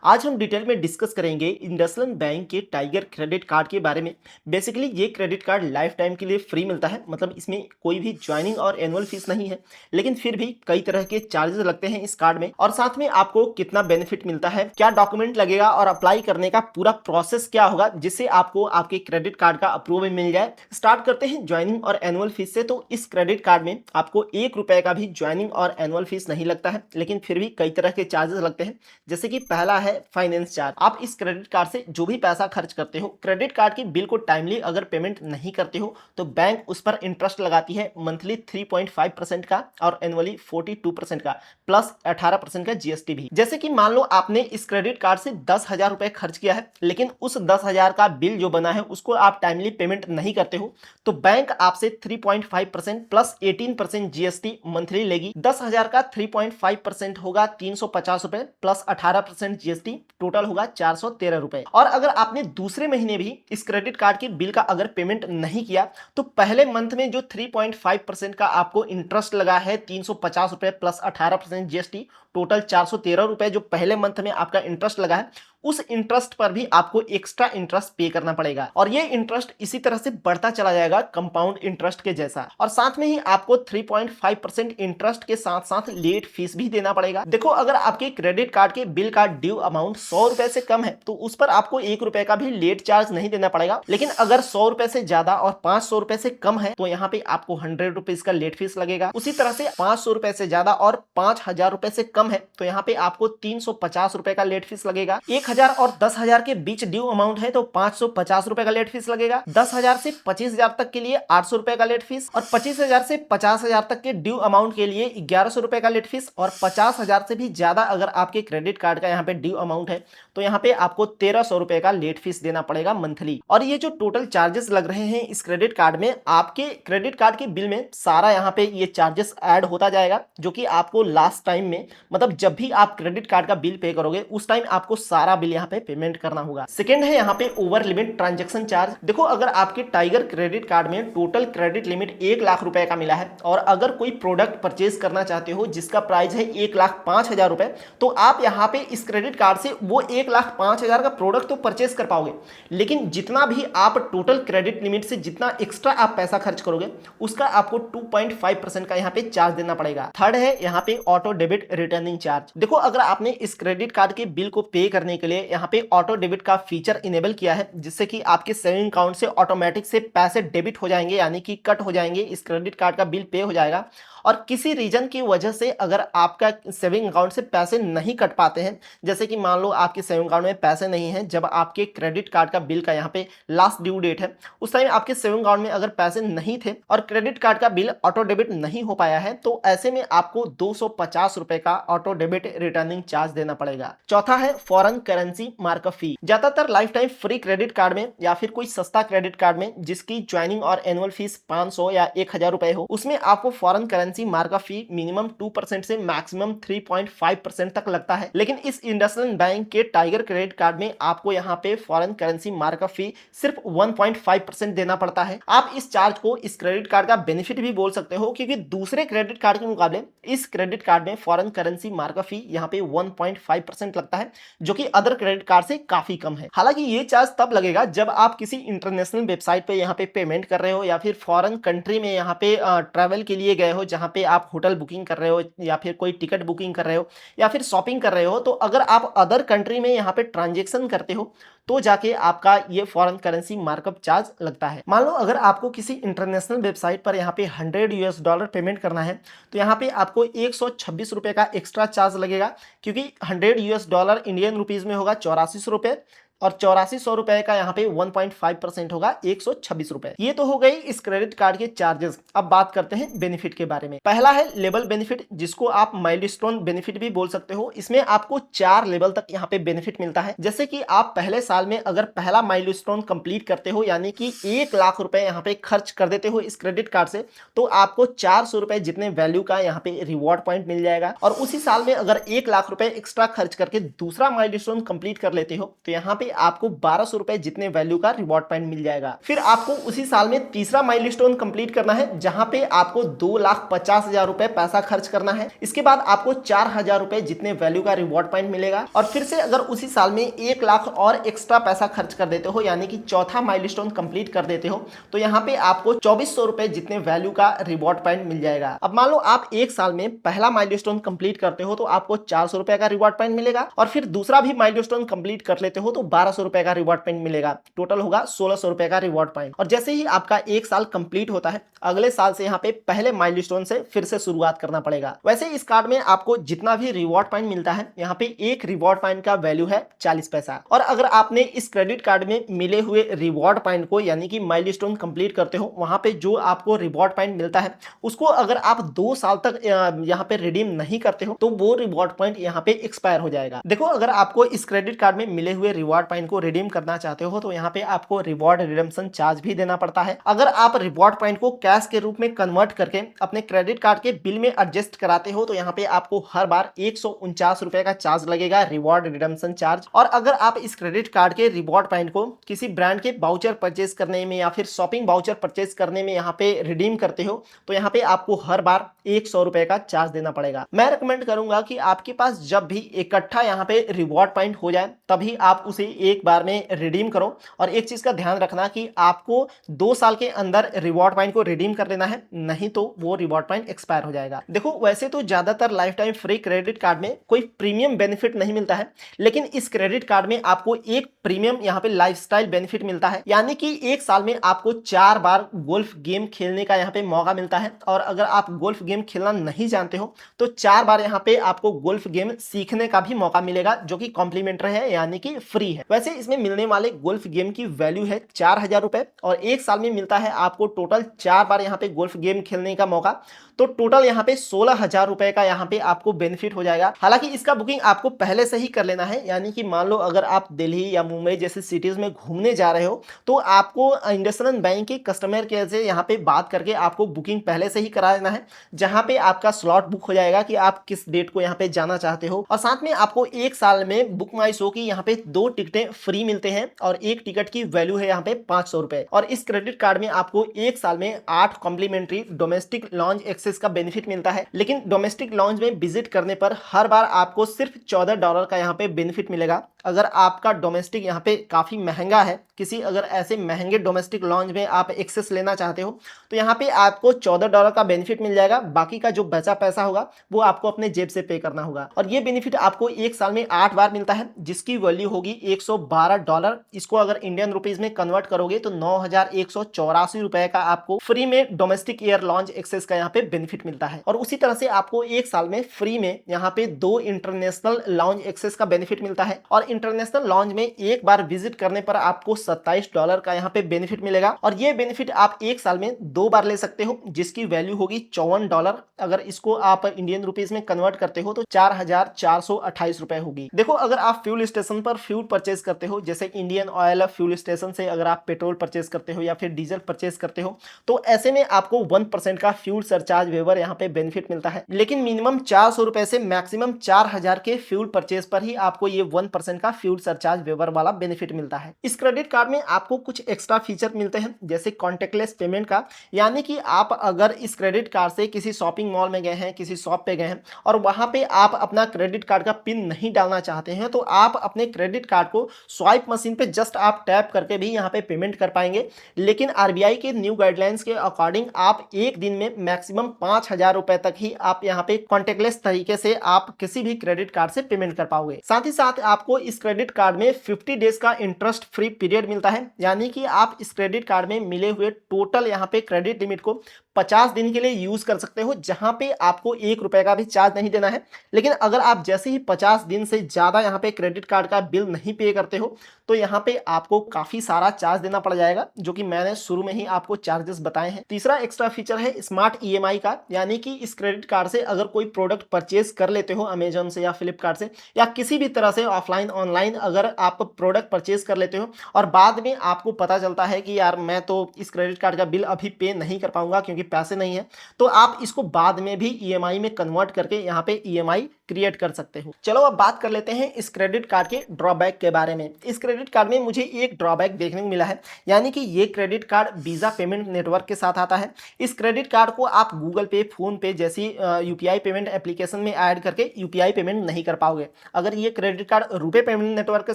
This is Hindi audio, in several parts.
आज हम डिटेल में डिस्कस करेंगे इंडसइंड बैंक के टाइगर क्रेडिट कार्ड के बारे में। बेसिकली ये क्रेडिट कार्ड लाइफ टाइम के लिए फ्री मिलता है, मतलब इसमें कोई भी ज्वाइनिंग और एनुअल फीस नहीं है, लेकिन फिर भी कई तरह के चार्जेस लगते हैं इस कार्ड में। और साथ में आपको कितना बेनिफिट मिलता है, क्या डॉक्यूमेंट लगेगा और अप्लाई करने का पूरा प्रोसेस क्या होगा जिससे आपको आपके क्रेडिट कार्ड का अप्रूवल मिल जाए। स्टार्ट करते हैं ज्वाइनिंग और एनुअल फीस से। तो इस क्रेडिट कार्ड में आपको ₹1 का भी ज्वाइनिंग और एनुअल फीस नहीं लगता है, लेकिन फिर भी कई तरह के चार्जेस लगते हैं। जैसे कि पहला है फाइनेंस चार्ज। आप इस क्रेडिट कार्ड से जो भी पैसा खर्च करते हो, क्रेडिट कार्ड की बिल को टाइमली अगर पेमेंट नहीं करते हो तो बैंक उस पर इंटरेस्ट लगाती है, मंथली 3.5% का और एनुअली 42% का, प्लस 18% का जीएसटी भी। जैसे कि मान लो आपने इस क्रेडिट कार्ड से 10,000 रुपए खर्च किया है, लेकिन उस 10,000 का बिल जो बना है उसको आप टाइमली पेमेंट नहीं करते हो, तो बैंक आपसे 3.5% प्लस 18% जीएसटी मंथली लेगी। 10,000 का 3.5% होगा 350 रुपए, प्लस 18% जीएसटी, टोटल होगा 413 रुपए। और अगर आपने दूसरे महीने भी इस क्रेडिट कार्ड की बिल का अगर पेमेंट नहीं किया, तो पहले मंथ में जो 3.5% का आपको इंटरेस्ट लगा है 350 रुपए प्लस 18% जीएसटी, टोटल 413 रुपए जो पहले मंथ में आपका इंटरेस्ट लगा है, उस इंटरेस्ट पर भी आपको एक्स्ट्रा इंटरेस्ट पे करना पड़ेगा। और ये इंटरेस्ट इसी तरह से बढ़ता चला जाएगा कंपाउंड इंटरेस्ट के जैसा। और साथ में ही आपको 3.5% इंटरेस्ट के साथ साथ लेट फीस भी देना पड़ेगा। देखो, अगर आपके क्रेडिट कार्ड के बिल का ड्यू अमाउंट 100 रुपए से कम है तो उस पर आपको ₹1 का भी लेट चार्ज नहीं देना पड़ेगा, लेकिन अगर 100 रुपए से ज्यादा और 500 रुपए से कम है तो यहाँ पे आपको 100 रुपीज का लेट फीस लगेगा। उसी तरह से 500 रुपए से ज्यादा और 5,000 रुपए से कम है तो यहाँ पे आपको 350 रुपए का लेट फीस लगेगा। 1,000 और 10,000 के बीच ड्यू अमाउंट है तो 550 रुपए का लेट फीस लगेगा। 10,000 से 25,000 तक के लिए 800 रुपए का लेट फीस, और 25,000 से 50,000 तक के ड्यू अमाउंट के लिए 1,100 रुपए का लेट फीस, और 50,000 से भी ज्यादा अगर आपके क्रेडिट कार्ड का यहाँ पे ड्यू अमाउंट है तो यहाँ पे आपको 1,300 रुपए का लेट फीस देना पड़ेगा मंथली। और ये जो टोटल चार्जेस लग रहे हैं इस क्रेडिट कार्ड में, आपके क्रेडिट कार्ड के बिल में सारा यहाँ पे ये चार्जेस ऐड होता जाएगा, जो कि आपको लास्ट टाइम में, मतलब जब भी आप क्रेडिट कार्ड का बिल पे करोगे उस टाइम आपको सारा बिल यहाँ पे पेमेंट करना होगा। सेकंड है यहाँ पे ओवर लिमिट ट्रांजैक्शन चार्ज। देखो, अगर आपके टाइगर क्रेडिट कार्ड में टोटल क्रेडिट लिमिट 1,00,000 रुपए का मिला है और अगर कोई प्रोडक्ट परचेज करना चाहते हो जिसका प्राइस है 1,05,000 रुपए, तो आप यहाँ पे इस क्रेडिट कार्ड से वो 1,05,000 का प्रोडक्ट तो परचेज कर पाओगे, लेकिन जितना भी आप टोटल क्रेडिट लिमिट से जितना एक्स्ट्रा आप पैसा खर्च करोगे उसका आपको 2.5% का यहाँ पे चार्ज देना पड़ेगा। थर्ड है यहाँ पे ऑटो डेबिट रिटर्निंग चार्ज। देखो, अगर आपने इस क्रेडिट कार्ड के बिल को पे करने के लिए यहाँ पे ऑटो डेबिट का फीचर इनेबल किया है, जिससे कि आपके सेविंग अकाउंट से ऑटोमेटिक से पैसे डेबिट हो जाएंगे, यानी कि कट हो जाएंगे, इस क्रेडिट कार्ड का बिल पे हो जाएगा। और किसी रीजन की वजह से अगर आपका सेविंग अकाउंट से पैसे नहीं कट पाते हैं, जैसे कि मान लो आपके सेविंग अकाउंट में पैसे नहीं हैं जब आपके क्रेडिट कार्ड का बिल का यहाँ पे लास्ट ड्यू डेट है, उस टाइम आपके सेविंग अकाउंट में अगर पैसे नहीं थे और क्रेडिट कार्ड का बिल ऑटो डेबिट नहीं हो पाया है, तो ऐसे में आपको 250 रुपए का ऑटो डेबिट रिटर्निंग चार्ज देना पड़ेगा। चौथा है फॉरेन करेंसी मार्कअप फी। ज्यादातर life time free credit card में या फिर कोई सस्ता क्रेडिट कार्ड में जिसकी ज्वाइनिंग और एनुअल फीस 500 या 1,000 रुपए हो, उसमें आपको फॉरेन करेंसी मार्कअप फी मिनिमम 2% से मैक्सिमम 3.5% तक लगता है। लेकिन इस इंडसइंड बैंक के टाइगर क्रेडिट कार्ड में आपको यहाँ पे फॉरेन करेंसी मार्कअप फी सिर्फ 1.5% देना पड़ता है। आप इस चार्ज को इस क्रेडिट कार्ड का बेनिफिट भी बोल सकते हो, क्योंकि दूसरे क्रेडिट कार्ड के मुकाबले इस क्रेडिट कार्ड में फॉरेन करेंसी मार्कअप फी यहाँ पे 1.5% लगता है, जो कि अदर क्रेडिट कार्ड से काफी कम है। हालांकि ये चार्ज तब लगेगा जब आप किसी इंटरनेशनल वेबसाइट पे यहाँ पे पेमेंट कर रहे हो या फिर फॉरेन कंट्री में यहाँ पे ट्रैवल के लिए गए हो, जहाँ पे आप होटल बुकिंग कर रहे हो या फिर कोई टिकट बुकिंग कर रहे हो या फिर शॉपिंग कर रहे हो। तो अगर आप अदर कंट्री में यहाँ पे ट्रांजेक्शन करते हो तो जाके आपका ये फॉरेन करेंसी मार्कअप चार्ज लगता है। मान लो अगर आपको किसी इंटरनेशनल वेबसाइट पर यहाँ पे $100 पेमेंट करना है तो यहाँ पे आपको 126 रुपए का एक्स्ट्रा चार्ज लगेगा, क्योंकि $100 इंडियन रुपीज में होगा 8400 रुपए, और 8400 रुपए का यहाँ पे 1.5% होगा 126 रुपए। ये तो हो गई इस क्रेडिट कार्ड के चार्जेस। अब बात करते हैं बेनिफिट के बारे में। पहला है लेवल बेनिफिट, जिसको आप माइलस्टोन बेनिफिट भी बोल सकते हो। इसमें आपको 4 लेवल तक यहाँ पे बेनिफिट मिलता है। जैसे कि आप पहले साल में अगर पहला माइलस्टोन कंप्लीट करते हो, यानी कि 1,00,000 रुपए यहाँ पे खर्च कर देते हो इस क्रेडिट कार्ड से, तो आपको 400 रुपए जितने वैल्यू का यहाँ पे रिवॉर्ड पॉइंट मिल जाएगा। और उसी साल में अगर 1,00,000 रुपए एक्स्ट्रा खर्च करके दूसरा माइलस्टोन कंप्लीट कर लेते हो तो यहाँ पे आपको 1200 रुपए जितने वैल्यू का रिवॉर्ड पॉइंट मिल जाएगा। फिर आपको उसी साल में तीसरा माइलस्टोन कंप्लीट करना है, जहां पे आपको 2,50,000 रुपए पैसा खर्च करना है। इसके बाद आपको 4,000 रुपए जितने वैल्यू का रिवॉर्ड पॉइंट मिलेगा। और फिर से अगर उसी साल में 1 लाख और एक्स्ट्रा पैसा खर्च कर देते हो, यानी कि चौथा माइलस्टोन कंप्लीट कर देते हो, तो यहाँ पे आपको 2400 रुपए जितने वैल्यू का रिवॉर्ड पॉइंट मिल जाएगा। अब मान लो आप एक साल में पहला माइलस्टोन कंप्लीट करते हो तो आपको 400 रुपए का रिवॉर्ड पॉइंट मिलेगा, और फिर दूसरा भी माइलस्टोन कंप्लीट कर लेते हो तो 1200 रुपए का रिवॉर्ड पॉइंट मिलेगा। टोटल होगा 1600 रुपए का रिवॉर्ड पॉइंट। और जैसे ही आपका एक साल कंप्लीट होता है, अगले साल से यहाँ पे पहले माइलस्टोन से फिर से शुरुआत करना पड़ेगा। वैसे इस कार्ड में आपको जितना भी रिवॉर्ड पॉइंट मिलता है, यहाँ पे एक रिवॉर्ड पॉइंट का वैल्यू है 40 पैसा। और अगर आपने इस क्रेडिट कार्ड में मिले हुए रिवॉर्ड पॉइंट को यानी कि माइलस्टोन कंप्लीट करते हो, वहां पे जो आपको रिवॉर्ड पॉइंट मिलता है उसको अगर आप 2 साल तक यहाँ पे रिडीम नहीं करते हो तो वो रिवॉर्ड पॉइंट यहाँ पे एक्सपायर हो जाएगा। देखो, अगर आपको इस क्रेडिट कार्ड में मिले हुए रिवॉर्ड पॉइंट को रिडीम करना चाहते हो तो यहाँ पे आपको रिवॉर्ड रिडेम्पशन चार्ज भी देना पड़ता है। अगर आप रिवॉर्ड पॉइंट को कैश के रूप में कन्वर्ट करके अपने क्रेडिट कार्ड के बिल में एडजस्ट कराते हो तो यहाँ पे आपको हर बार 149 रुपए का चार्ज लगेगा, रिवॉर्ड रिडेम्पशन चार्ज। और अगर आप इस क्रेडिट कार्ड के रिवॉर्ड पॉइंट को किसी ब्रांड के वाउचर परचेज करने में या फिर शॉपिंग वाउचर परचेज करने में यहाँ पे रिडीम करते हो तो यहाँ पे आपको हर बार 100 रुपए का चार्ज देना पड़ेगा। मैं रिकमेंड करूंगा कि आपके पास जब भी इकट्ठा यहाँ पे रिवॉर्ड पॉइंट हो जाए तभी आप उसे एक बार में रिडीम करो। और एक चीज का ध्यान रखना कि आपको 2 साल के अंदर रिवॉर्ड पॉइंट को रिडीम कर लेना है, नहीं तो वो रिवॉर्ड पॉइंट एक्सपायर हो जाएगा। देखो, वैसे तो ज्यादातर life time free credit card में कोई प्रीमियम बेनिफिट नहीं मिलता है, लेकिन इस क्रेडिट कार्ड में आपको एक प्रीमियम यहाँ पे लाइफस्टाइल बेनिफिट मिलता है, यानी कि एक साल में आपको 4 बार गोल्फ गेम खेलने का यहाँ पे मौका मिलता है। और अगर आप गोल्फ गेम खेलना नहीं जानते हो तो 4 बार यहाँ पे आपको गोल्फ गेम सीखने का भी मौका मिलेगा, जो कि कॉम्प्लीमेंट्री है यानी कि फ्री है। वैसे इसमें मिलने वाले गोल्फ गेम की वैल्यू है 4,000 रुपए, और एक साल में मिलता है आपको टोटल 4 बार यहाँ पे गोल्फ गेम खेलने का मौका। तो टोटल यहाँ पे 16,000 रुपए का यहाँ पे आपको बेनिफिट हो जाएगा। हालांकि इसका बुकिंग आपको पहले से ही कर लेना है, यानी कि मान लो अगर आप दिल्ली या मुंबई जैसे सिटीज में घूमने जा रहे हो तो आपको इंडसइंड बैंक के कस्टमर केयर से यहाँ पे बात करके आपको बुकिंग पहले से ही करा लेना है, जहां पे आपका स्लॉट बुक हो जाएगा कि आप किस डेट को यहाँ पे जाना चाहते हो। और साथ में आपको एक साल में बुक माई शो की यहाँ पे 2 टिकटें फ्री मिलते हैं, और एक टिकट की वैल्यू है यहाँ पे 500 रुपए। और इस क्रेडिट कार्ड में आपको एक साल में 8 कॉम्प्लीमेंट्री डोमेस्टिक लॉन्ज एक्सेस का बेनिफिट मिलता है। लेकिन डोमेस्टिक लॉन्ज में विजिट करने पर हर बार आपको सिर्फ $14 का यहाँ पे बेनिफिट मिलेगा। अगर आपका डोमेस्टिक यहाँ पे काफी महंगा है, किसी अगर ऐसे महंगे डोमेस्टिक लॉन्ज में आप एक्सेस लेना चाहते हो तो यहाँ पे आपको $14 का बेनिफिट मिल जाएगा। बाकी का जो बचा पैसा होगा वो आपको अपने जेब से पे करना होगा। और ये बेनिफिट आपको एक साल में 8 बार मिलता है, जिसकी वैल्यू होगी $112। इसको अगर इंडियन रुपीज में कन्वर्ट करोगे तो 9,184 रुपए का आपको फ्री में डोमेस्टिक एयर लॉन्ज एक्सेस का यहाँ पे बेनिफिट मिलता है। और उसी तरह से आपको एक साल में फ्री में यहाँ पे 2 इंटरनेशनल लॉन्ज एक्सेस का बेनिफिट मिलता है। और इंटरनेशनल लॉन्ज में एक बार विजिट करने पर आपको $27 का यहाँ पे बेनिफिट मिलेगा। और ये बेनिफिट आप एक साल में 2 बार ले सकते हो, जिसकी वैल्यू होगी $54। अगर इसको आप इंडियन रुपीज में कन्वर्ट करते हो तो 4,428 रुपए होगी। देखो, अगर आप फ्यूल स्टेशन पर फ्यूल परचेज करते हो, जैसे इंडियन ऑयल फ्यूल स्टेशन से अगर आप पेट्रोल परचेज करते हो या फिर डीजल परचेज करते हो, तो ऐसे में आपको 1% का फ्यूल सरचार्ज वेवर यहाँ पे बेनिफिट मिलता है। लेकिन मिनिमम 400 रुपए से मैक्सिमम 4,000 के फ्यूल परचेज पर ही आपको ये 1% का फ्यूल सरचार्ज वेवर वाला बेनिफिट मिलता है। इस क्रेडिट कार्ड में आपको कुछ एक्स्ट्रा फीचर मिलते हैं, जैसे कॉन्टेक्टलेस पेमेंट का, यानी कि आप अगर इस क्रेडिट कार्ड से किसी शॉपिंग मॉल में गए हैं, किसी शॉप पे गए हैं और वहां पे आप अपना क्रेडिट कार्ड का पिन नहीं डालना चाहते हैं, तो आप अपने क्रेडिट कार्ड को स्वाइप मशीन पे जस्ट आप टैप करके भी यहाँ पे पेमेंट कर पाएंगे। लेकिन आरबीआई के न्यू गाइडलाइंस के अकॉर्डिंग आप एक दिन में मैक्सिमम 5,000 रुपए तक ही आप यहाँ पे कॉन्टेक्टलेस तरीके से आप किसी भी क्रेडिट कार्ड से पेमेंट कर पाओगे। साथ ही साथ आपको इस क्रेडिट कार्ड में 50 डेज का इंटरेस्ट फ्री पीरियड मिलता है, यानी कि आप इस क्रेडिट कार्ड में मिले हुए टोटल यहाँ पे क्रेडिट लिमिट को 50 दिन के लिए यूज कर सकते हो, जहां पे आपको 1 रुपए का भी चार्ज नहीं देना है। लेकिन अगर आप जैसे ही 50 दिन से ज्यादा यहाँ पे क्रेडिट कार्ड का बिल नहीं पे करते हो तो यहाँ पे आपको काफी सारा चार्ज देना पड़ जाएगा, जो कि मैंने शुरू में ही आपको चार्जेस बताए हैं। तीसरा एक्स्ट्रा फीचर है स्मार्ट ईएमआई का, यानी कि इस क्रेडिट कार्ड से अगर कोई प्रोडक्ट परचेज कर लेते हो अमेजोन से या फ्लिपकार्ट से या किसी भी तरह से ऑफलाइन ऑनलाइन अगर आप प्रोडक्ट परचेज कर लेते हो और बाद में आपको पता चलता है कि यार मैं तो इस क्रेडिट कार्ड का बिल अभी पे नहीं कर पाऊंगा क्योंकि क्योंकि पैसे नहीं है, तो आप इसको बाद में भी ईएमआई में कन्वर्ट करके यहाँ पे ईएमआई क्रिएट कर सकते हो। चलो अब बात कर लेते हैं इस क्रेडिट कार्ड के ड्रॉबैक के बारे में। इस क्रेडिट कार्ड में मुझे एक ड्रॉबैक देखने को मिला है, यानी कि ये credit card visa payment network के साथ आता है। इस क्रेडिट कार्ड को आप गूगल पे, फोन पे जैसी यूपीआई पेमेंट एप्लीकेशन में ऐड करके यूपीआई पेमेंट नहीं कर पाओगे। अगर ये credit card RuPay payment network के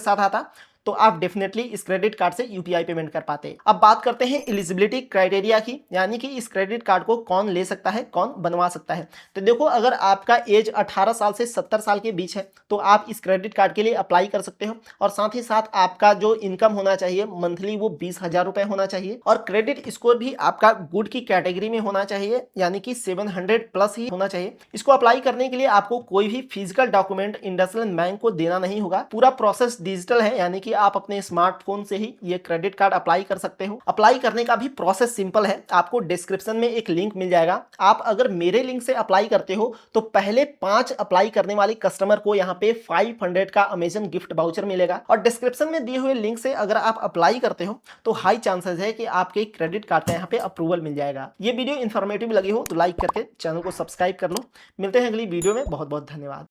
साथ आता तो आप डेफिनेटली इस क्रेडिट कार्ड से यूपीआई पेमेंट कर पाते। अब बात करते हैं एलिजिबिलिटी क्राइटेरिया की, यानी कि इस क्रेडिट कार्ड को कौन ले सकता है, कौन बनवा सकता है। तो देखो, अगर आपका एज 18 साल से 70 साल के बीच है तो आप इस क्रेडिट कार्ड के लिए अप्लाई कर सकते हो, और साथ ही साथ आपका जो इनकम होना चाहिए मंथली वो 20,000 रुपए होना चाहिए, और क्रेडिट स्कोर भी आपका गुड की कैटेगरी में होना चाहिए, यानी कि 700 प्लस ही होना चाहिए। इसको अप्लाई करने के लिए आपको कोई भी फिजिकल डॉक्यूमेंट इंडसइंड बैंक को देना नहीं होगा। पूरा प्रोसेस डिजिटल है, यानी कि आप अपने स्मार्टफोन से ही ये क्रेडिट कार्ड अप्लाई कर सकते हो। अप्लाई करने का भी प्रोसेस सिंपल है, आपको डिस्क्रिप्शन में एक लिंक मिल जाएगा। आप अगर मेरे लिंक से अप्लाई करते हो तो पहले 5 अप्लाई करने वाले कस्टमर को यहाँ पे 500 का अमेजन गिफ्ट वाउचर मिलेगा, और डिस्क्रिप्शन में दिए हुए लिंक से अगर आप अप्लाई करते हो तो हाई चांसेस है कि आपके क्रेडिट कार्ड का यहाँ पे अप्रूवल मिल जाएगा। ये वीडियो इन्फॉर्मेटिव लगी हो तो लाइक करके चैनल को सब्सक्राइब कर लो। मिलते हैं अगली वीडियो में, बहुत बहुत धन्यवाद।